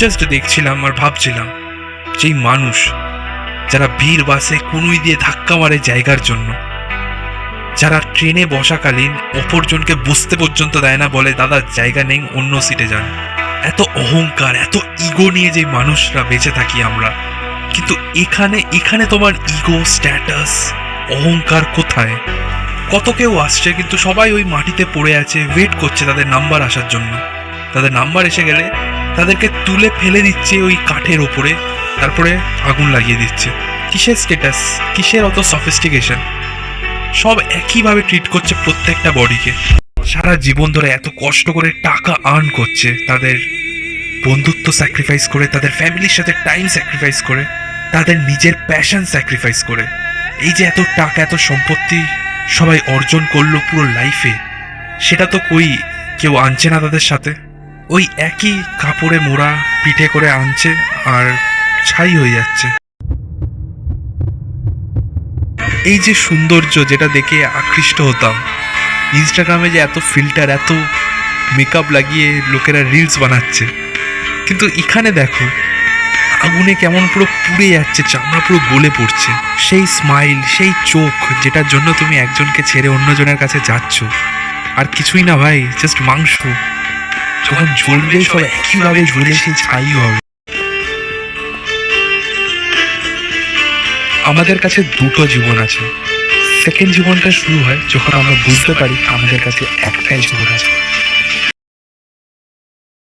Just দেখছিলাম আর ভাবছিলাম, যেই মানুষ যারা ভিড় বাসে কুনুই দিয়ে ধাক্কা মারে জায়গার জন্য, যারা ট্রেনে বসাকালীন অপরজনকে বসতে পর্যন্ত দেয় না, বলে দাদা জায়গা নেই, অন্য সিটে যান। এত অহংকার, এত ইগো নিয়ে যে মানুষরা বেঁচে থাকি আমরা, কিন্তু এখানে এখানে তোমার ইগো, স্ট্যাটাস, অহংকার কোথায়? কত কেউ আসছে কিন্তু সবাই ওই মাটিতে পড়ে আছে, ওয়েট করছে তাদের নাম্বার আসার জন্য। তাদের নাম্বার এসে গেলে তাদেরকে তুলে ফেলে দিচ্ছে ওই কাঠের ওপরে, তারপরে আগুন লাগিয়ে দিচ্ছে। কিসের স্ট্যাটাস, কিসের অত সফিস্টিকেশন? সব একইভাবে ট্রিট করছে প্রত্যেকটা বডিকে। সারা জীবন ধরে এত কষ্ট করে টাকা আর্ন করছে, তাদের বন্ধুত্ব স্যাক্রিফাইস করে, তাদের ফ্যামিলির সাথে টাইম স্যাক্রিফাইস করে, তাদের নিজের প্যাশন স্যাক্রিফাইস করে। এই যে এত টাকা, এত সম্পত্তি সবাই অর্জন করলো পুরো লাইফে, সেটা তো কেউ আনছে না তাদের সাথে। ওই একই কাপড়ে মোড়া পিঠে করে আনছে আর ছাই হয়ে যাচ্ছে। এই যে সৌন্দর্য, যেটা দেখে আকৃষ্ট হতাম, ইনস্টাগ্রামে যে এত ফিল্টার, এত মেকআপ লাগিয়ে লোকেরা রিলস বানাচ্ছে, কিন্তু এখানে দেখো আগুনে কেমন পুরো পুড়ে যাচ্ছে, চামড়া পুরো গলে পড়ছে। সেই স্মাইল, সেই চোখ, যেটার জন্য তুমি একজনকে ছেড়ে অন্যজনের কাছে যাচ্ছ, আর কিছুই না ভাই, জাস্ট মাংস। যখন জ্বলবে সব একইভাবে জ্বলে সেই ছাই হবে। আমাদের কাছে দুটো জীবন আছে। সেকেন্ড জীবনটা শুরু হয় যখন আমরা বুঝতে পারি আমাদের কাছে একটাই জীবন আছে।